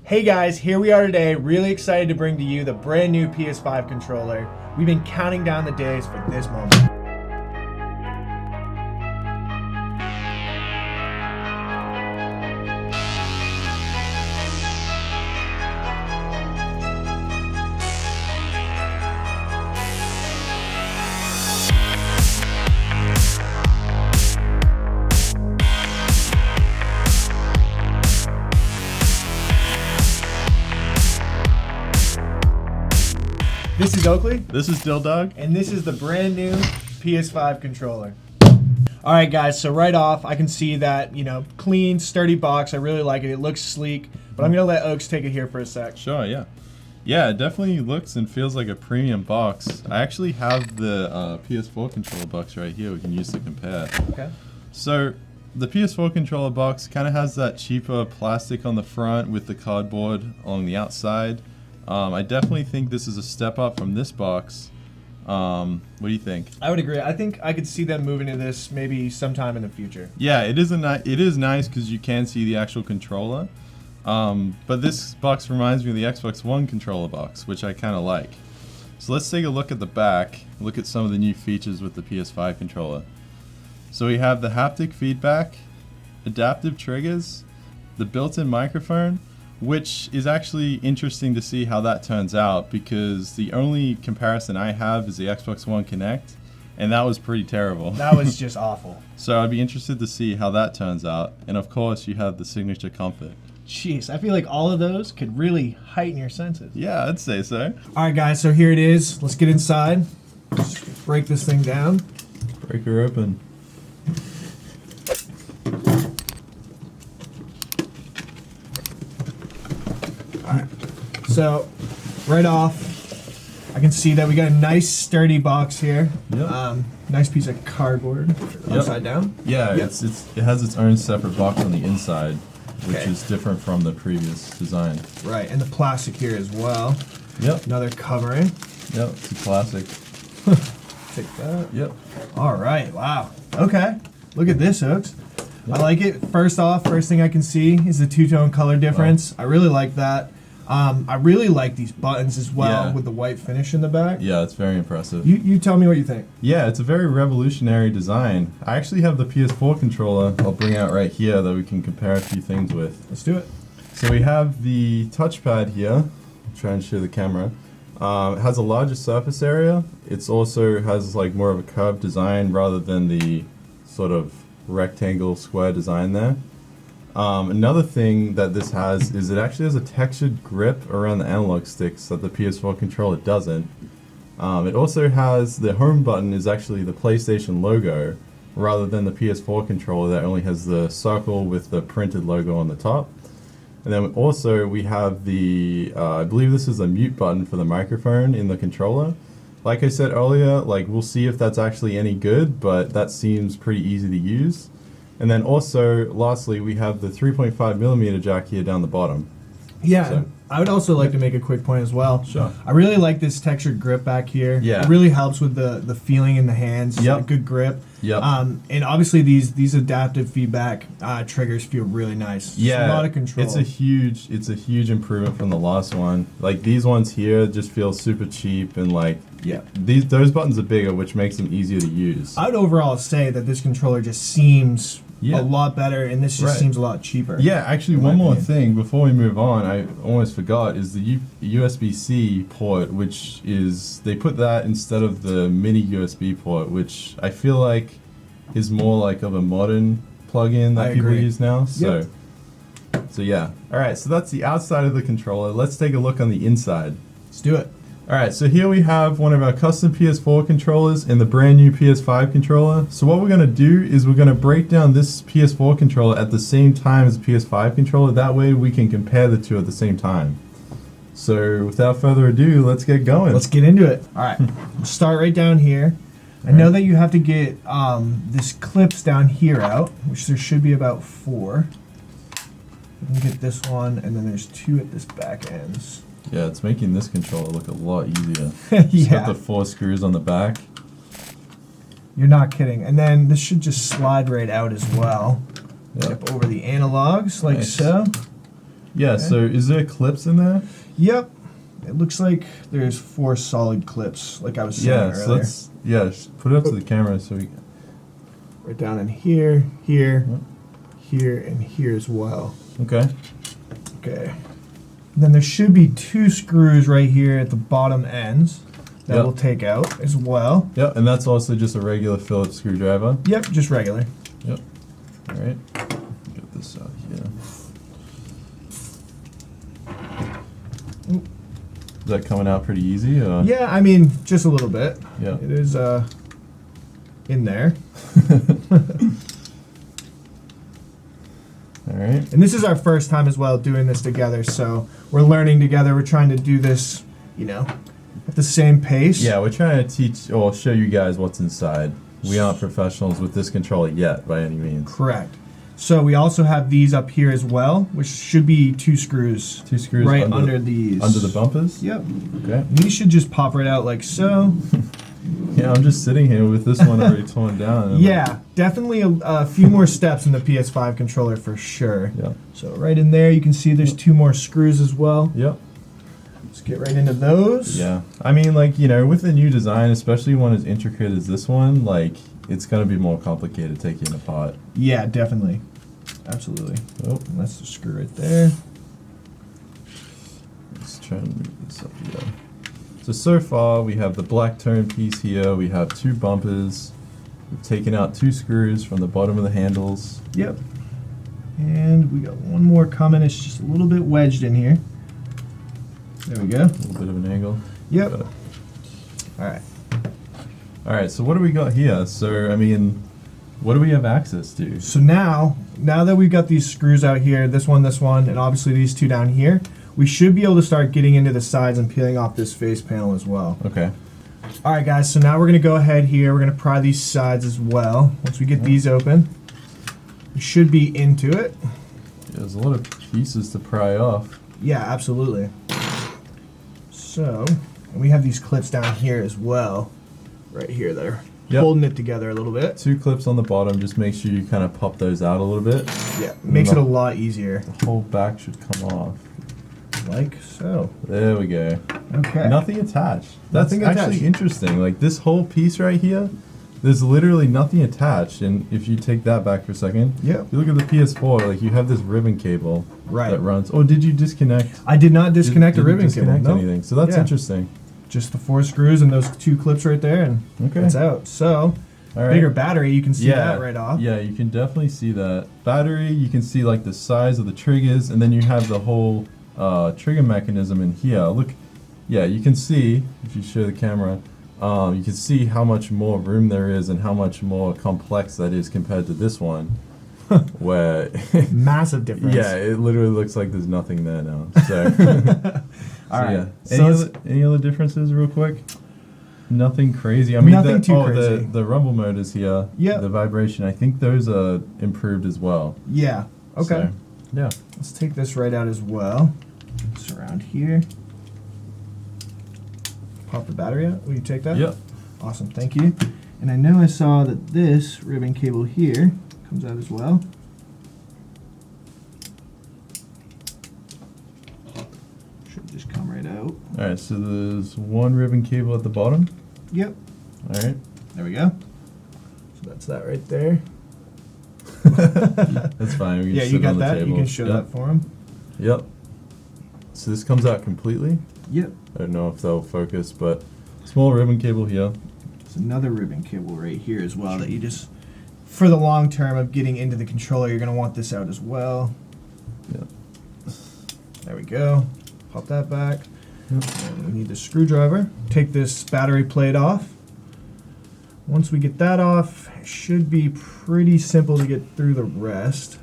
Hey guys, here we are today, really excited to bring to you the brand new PS5 controller. We've been counting down the days for this moment. This is Oakley. This is Dill Dog. And this is the brand new PS5 controller. Alright guys, so right off, I can see that, clean, sturdy box. I really like it. It looks sleek. But I'm going to let Oaks take it here for a sec. Sure, yeah. Yeah, it definitely looks and feels like a premium box. I actually have the PS4 controller box right here we can use to compare. Okay. So, the PS4 controller box kind of has that cheaper plastic on the front with the cardboard on the outside. I definitely think this is a step up from this box. What do you think? I would agree. I think I could see them moving to this maybe sometime in the future. Yeah, it is nice because you can see the actual controller. But this box reminds me of the Xbox One controller box, which I kind of like. So let's take a look at the back, look at some of the new features with the PS5 controller. So we have the haptic feedback, adaptive triggers, the built-in microphone, which is actually interesting to see how that turns out because the only comparison I have is the Xbox One Connect, and that was pretty terrible. That was just awful. So I'd be interested to see how that turns out. And of course, you have the signature comfort. Jeez, I feel like all of those could really heighten your senses. Yeah, I'd say so. Alright guys, so here it is. Let's get inside. Just break this thing down. Break her open. Alright, so right off, I can see that we got a nice sturdy box here. Yep. Nice piece of cardboard upside down. Yeah, Yep. it has its own separate box on the inside, which Okay. is different from the previous design. Right, and the plastic here as well. Yep. Another covering. Yep, it's a classic. Take that. Yep. Alright, wow. Okay, look at this, Oaks. I like it. First thing I can see is the two-tone color difference. I really like that. I really like these buttons as well with the white finish in the back. Yeah, it's very impressive. You tell me what you think. Yeah, it's a very revolutionary design. I actually have the PS4 controller I'll bring out right here that we can compare a few things with. Let's do it. So we have the touchpad here. I'll try and show the camera. It has a larger surface area. It also has like more of a curved design rather than the sort of rectangle square design there. Another thing that this has is it actually has a textured grip around the analog sticks that the PS4 controller doesn't. It also has the home button is actually the PlayStation logo rather than the PS4 controller that only has the circle with the printed logo on the top. And then also we have the, I believe this is a mute button for the microphone in the controller. Like I said earlier, like we'll see if that's actually any good, but that seems pretty easy to use. And then also, lastly, we have the 3.5mm jack here down the bottom. Yeah, So- I would also like to make a quick point as well. Sure. I really like this textured grip back here. Yeah. It really helps with the feeling in the hands. Yep. A good grip. Yep. And obviously these adaptive feedback triggers feel really nice. Yeah, Just a lot of control. it's a huge improvement from the last one. Like these ones here just feel super cheap and like those buttons are bigger, which makes them easier to use. I would overall say that this controller just seems Yeah. a lot better, and this just Right. seems a lot cheaper. Yeah, actually, in my one more opinion. thing before we move on, I almost forgot, is the USB-C port, which is, they put that instead of the mini USB port, which I feel like is more like of a modern plug-in that I people agree. use now. Yep. So yeah. Alright, so that's the outside of the controller. Let's take a look on the inside. Let's do it. Alright, so here we have one of our custom PS4 controllers and the brand new PS5 controller. So what we're going to do is we're going to break down this PS4 controller at the same time as the PS5 controller. That way we can compare the two at the same time. So without further ado, let's get going. Let's get into it. All right, we'll start right down here. I know that you have to get this clips down here out, which there should be about 4. You can get this one, and then there's 2 at this back ends. Yeah, it's making this controller look a lot easier. It's got Yeah. the 4 screws on the back. You're not kidding. And then this should just slide right out as well. Yep. Up over the analogs, like Nice. so. Yeah, Okay. so is there clips in there? Yep. It looks like there's 4 solid clips, like I was saying Yeah, earlier. so let's just put it up to the camera so we Right down in here, here, Yep. here, and here as well. Okay. Okay. And then there should be 2 screws right here at the bottom ends that Yep. we'll take out as well. Yep, and that's also just a regular Phillips screwdriver. Yep, just regular. Yep. Alright. Get this out here. Oop. Is that coming out pretty easy? Or? Yeah, I mean, just a little bit. Yeah. It is in there. Alright. And this is our first time as well doing this together, so we're learning together. We're trying to do this, you know, at the same pace. Yeah, we're trying to teach or show you guys what's inside. We aren't professionals with this controller yet, by any means. Correct. So we also have these up here as well, which should be 2 screws. 2 screws right under these. Under the bumpers? Yep. Okay. And these should just pop right out like so. Yeah, I'm just sitting here with this one already torn down. And I'm Yeah, definitely a few more steps in the PS5 controller for sure. Yeah. So right in there, you can see there's 2 more screws as well. Yep. Let's get right into those. Yeah. I mean, like, you know, with a new design, especially one as intricate as this one, like, it's going to be more complicated taking it apart. Yeah, definitely. Absolutely. Oh, And that's the screw right there. let's try and move this up here. So far, we have the black tone piece here. We have 2 bumpers. We've taken out 2 screws from the bottom of the handles. Yep. And we got one more coming. It's just a little bit wedged in here. There we go. A little bit of an angle. Yep. Got it. All right. All right, so what do we got here? So, I mean, what do we have access to? So now that we've got these screws out here, this one, and obviously these 2 down here, we should be able to start getting into the sides and peeling off this face panel as well. Okay. All right, guys, so now we're going to go ahead here. We're going to pry these sides as well. Once we get these open, we should be into it. Yeah, there's a lot of pieces to pry off. Yeah, absolutely. So, and we have these clips down here as well, right here that are Yep. holding it together a little bit. 2 clips on the bottom. Just make sure you kind of pop those out a little bit. Yeah, makes it a lot easier, The whole back should come off. like so. There we go. Okay. Nothing attached. That's Nothing actually attached. interesting. Like this whole piece right here, there's literally nothing attached. And if you take that back for a second, Yep. you look at the PS4, like you have this ribbon cable Right. that runs. Oh, did you disconnect? I did not disconnect the Didn't ribbon cable. disconnect No. anything. So that's Yeah. interesting. Just the 4 screws and those 2 clips right there, and Okay. it's out. So, All right. bigger battery, you can see that right off. Yeah, you can definitely see that. Battery, you can see like the size of the triggers, and then you have the whole trigger mechanism in here. Look, yeah, you can see, if you show the camera, you can see how much more room there is and how much more complex that is compared to this one. Where, Massive difference. yeah, it literally looks like there's nothing there now. So, All right. yeah. So Any other differences, real quick? Nothing crazy. I mean, Nothing too crazy. The rumble motors here, Yep. the vibration. I think those are improved as well. yeah. Okay. So, yeah. Let's take this right out as well. It's around here. Pop the battery out. Will you take that? Yep. Awesome. Thank you. And I know I saw that this ribbon cable here comes out as well. Should just come right out. All right. So there's one ribbon cable at the bottom. Yep. All right. There we go. So that's that right there. That's fine. We can Yeah, just you sit it got on the that. table. You can show Yep. that for him. Yep. So this comes out completely. Yep. I don't know if they'll focus, but small ribbon cable here. There's another ribbon cable right here as well that you just, for the long term of getting into the controller, you're going to want this out as well. Yep. There we go. Pop that back. Yep. And we need the screwdriver. Take this battery plate off. Once we get that off, it should be pretty simple to get through the rest.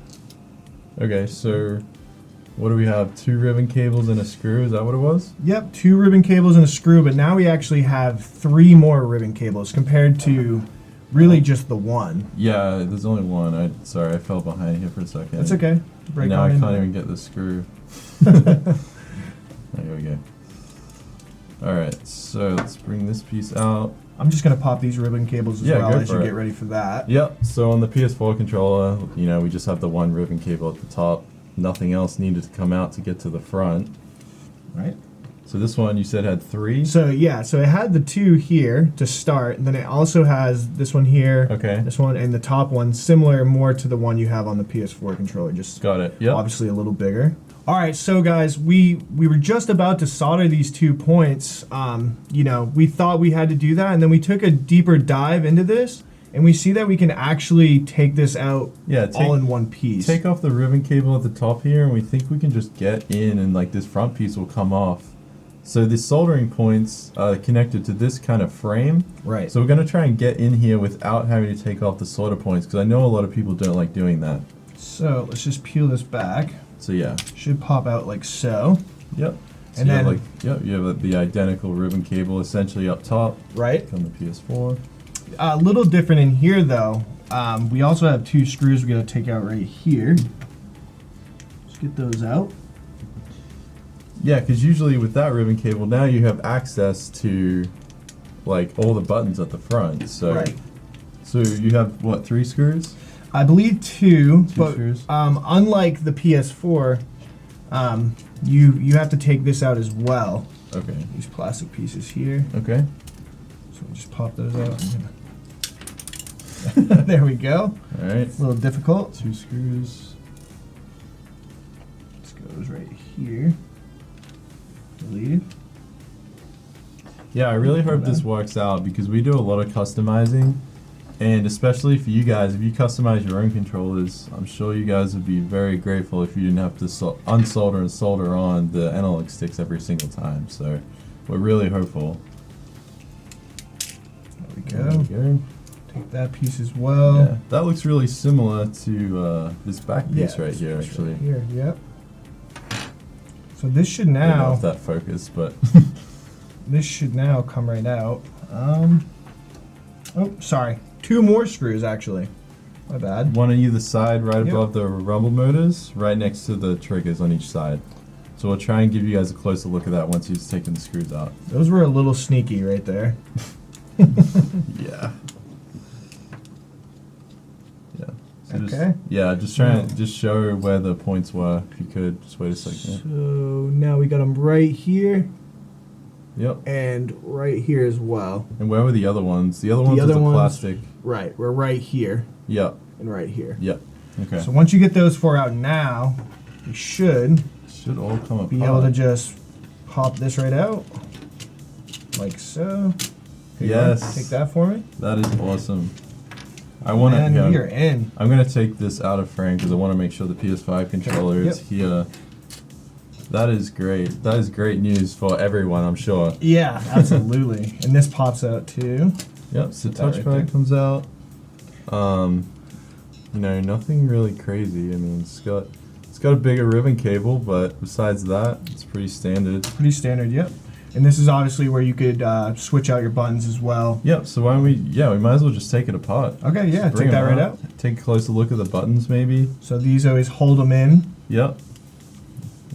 Okay. So what do we have? 2 ribbon cables and a screw. Is that what it was? Yep, 2 ribbon cables and a screw, but now we actually have 3 more ribbon cables compared to really just the one. Yeah. There's only one. Sorry, I fell behind here for a second. That's okay. Break Now on I in. can't even get the screw. There we go. Alright, so let's bring this piece out. I'm just gonna pop these ribbon cables as Yeah, well go as you for it. get ready for that. Yep, so on the PS4 controller, you know, we just have the one ribbon cable at the top. Nothing else needed to come out to get to the front. Right. So this one you said had 3? So yeah, so it had the 2 here to start, and then it also has this one here, Okay. this one, and the top one, similar more to the one you have on the PS4 controller, just Got it, yep. obviously a little bigger. All right, so guys, we were just about to solder these 2 points. You know, we thought we had to do that, and then we took a deeper dive into this, and we see that we can actually take this out all in one piece. Take off the ribbon cable at the top here, and we think we can just get in, and like this front piece will come off. So the soldering points connected to this kind of frame. Right. So we're going to try and get in here without having to take off the solder points, because I know a lot of people don't like doing that. So let's just peel this back. So yeah. Should pop out like so. Yep. So And you then, have you have the identical ribbon cable essentially up top. right. On the PS4. A little different in here though. We also have 2 screws we gotta take out right here. Let's get those out. Yeah, because usually with that ribbon cable, now you have access to like all the buttons at the front. So, Right. So you have what, 3 screws? I believe 2, but screws. unlike the PS4, you have to take this out as well. Okay. These plastic pieces here. Okay. So we'll just pop those out. There we go. All right. A little difficult. 2 screws. This goes right here. I believe. Yeah, I really hope this works out because we do a lot of customizing, and especially for you guys, if you customize your own controllers, I'm sure you guys would be very grateful if you didn't have to unsolder and solder on the analog sticks every single time. So we're really hopeful. There we There go. we go. Take that piece as well. Yeah, that looks really similar to this back piece right this here, piece actually. Right here, yep. So this should I don't know now, if that focused, but this should now come right out. Oh, sorry. 2 more screws actually. My bad. one on either side, right Yep. above the rumble motors, right next to the triggers on each side. So we'll try and give you guys a closer look at that once he's taken the screws out. Those were a little sneaky right there. Yeah. Yeah. So Okay. just try and just show where the points were, if you could. Just wait a second. So now we got them right here Yep. and right here as well. And where were the other ones? The other ones was other the ones- plastic. Right, we're right here Yep. and right here. Yep. Okay. So once you get those 4 out now, you should Should all come apart. be able to just pop this right out, like so. Here you go. Yes. Take that for me. That is awesome. I want to. And we are in. I'm gonna take this out of frame because I want to make sure the PS5 controller is Yep. here. That is great. That is great news for everyone, I'm sure. Yeah, absolutely. And this pops out too. Yep. So Put that right touchpad there. comes out. You know, nothing really crazy. I mean, it's got a bigger ribbon cable, but besides that, it's pretty standard. Pretty standard, yep. And this is obviously where you could switch out your buttons as well. Yep. So why don't we? Yeah, we might as well just take it apart. Okay, yeah, Just bring take that them right out. Take a closer look at the buttons, maybe. So these always hold them in. Yep.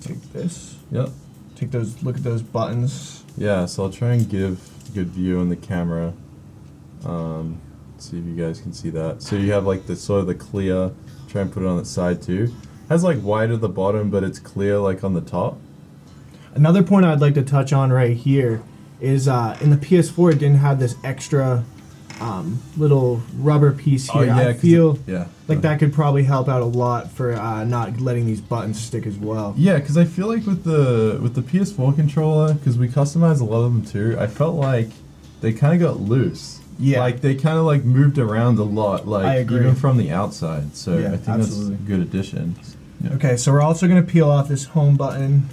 Take this. Yep. Take those. Look at those buttons. Yeah, so I'll try and give a good view on the camera. See if you guys can see that. So you have like the sort of the clear. Try and put it on the side too. Has like white at the bottom, but it's clear like on the top. Another point I'd like to touch on right here is in the PS4 it didn't have this extra little rubber piece here. I 'cause feel yeah. like that could probably help out a lot for not letting these buttons stick as well. Yeah, because I feel like with the PS4 controller, because we customize a lot of them too, I felt like they kind of got loose. Yeah. Like they kind of like moved around a lot, like I agree. even from the outside. So Yeah, I think absolutely. that's a good addition. Yeah. Okay, so we're also going to peel off this home button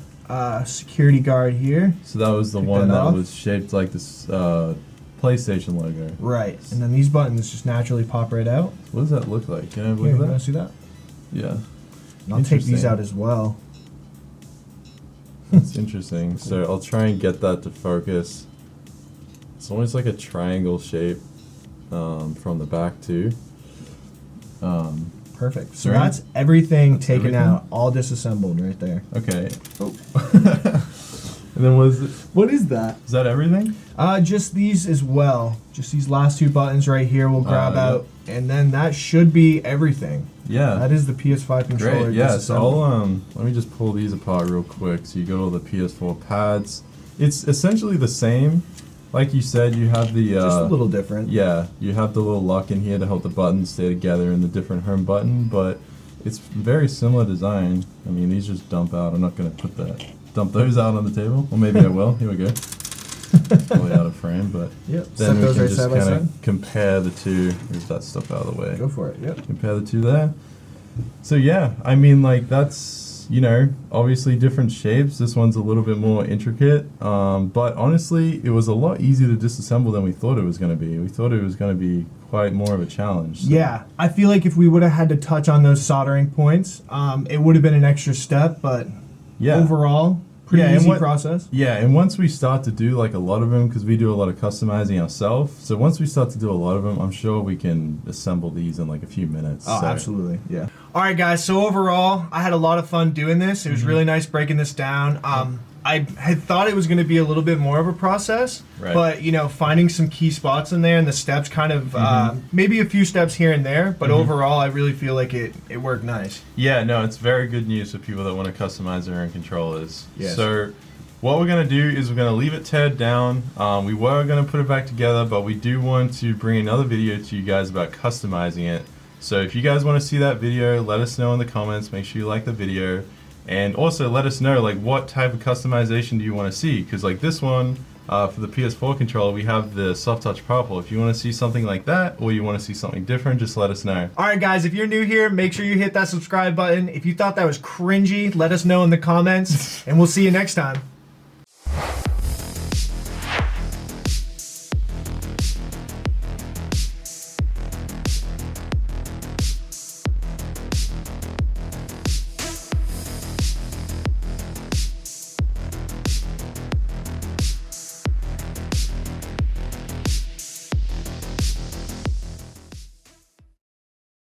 security guard here. So that was the Take one that that off. was shaped like this PlayStation logo. Right, and then these buttons just naturally pop right out. What does that look like? Can I have a Here, look you at want that? to see that? Yeah. And I'll take these Interesting. out as well. That's interesting. So I'll try and get that to focus. It's almost like a triangle shape from the back too. Perfect. So Right. that's everything That's taken everything? out, all disassembled right there. Okay. Oh. And then What is that? is that everything? Just these as well. Just these last two buttons right here we'll grab Yep. out, and then that should be everything. Yeah. That is the PS5 controller. Great. Yeah. So disassembled. let me just pull these apart real quick. So you got all the PS4 pads. It's essentially the same. Like you said, you have the just a little different. Yeah, you have the little lock in here to help the buttons stay together in the different home button, but it's very similar design. I mean, these just dump out. I'm not gonna dump those out on the table. Well, maybe I will. Here we go. Totally out of frame, but Yep. then Set we those can right just side by kind side. of compare the two. Move that stuff out of the way. Go for it. Yep. Compare the two there. So yeah, I mean, like that's, you know, obviously different shapes. This one's a little bit more intricate, but honestly, it was a lot easier to disassemble than we thought it was going to be. We thought it was going to be quite more of a challenge. So. Yeah, I feel like if we would have had to touch on those soldering points, it would have been an extra step, but Yeah. overall, pretty Yeah, and easy what- process. Yeah, and once we start to do like a lot of them, because we do a lot of customizing ourselves, so once we start to do a lot of them, I'm sure we can assemble these in like a few minutes. Oh, so. absolutely. Yeah. All right, guys. So overall, I had a lot of fun doing this. It was really nice breaking this down. I had thought it was going to be a little bit more of a process, Right. but you know, finding some key spots in there and the steps kind of maybe a few steps here and there, but overall, I really feel like it worked nice. Yeah, no, it's very good news for people that want to customize their own controllers. Yes. So what we're going to do is we're going to leave it teared down. We were going to put it back together, but we do want to bring another video to you guys about customizing it. So if you guys want to see that video, let us know in the comments. Make sure you like the video. And also let us know like what type of customization do you want to see, because like this one for the PS4 controller we have the soft touch purple. If you want to see something like that or you want to see something different, just let us know. All right, guys, if you're new here, make sure you hit that subscribe button. If you thought that was cringy, let us know in the comments, and we'll see you next time.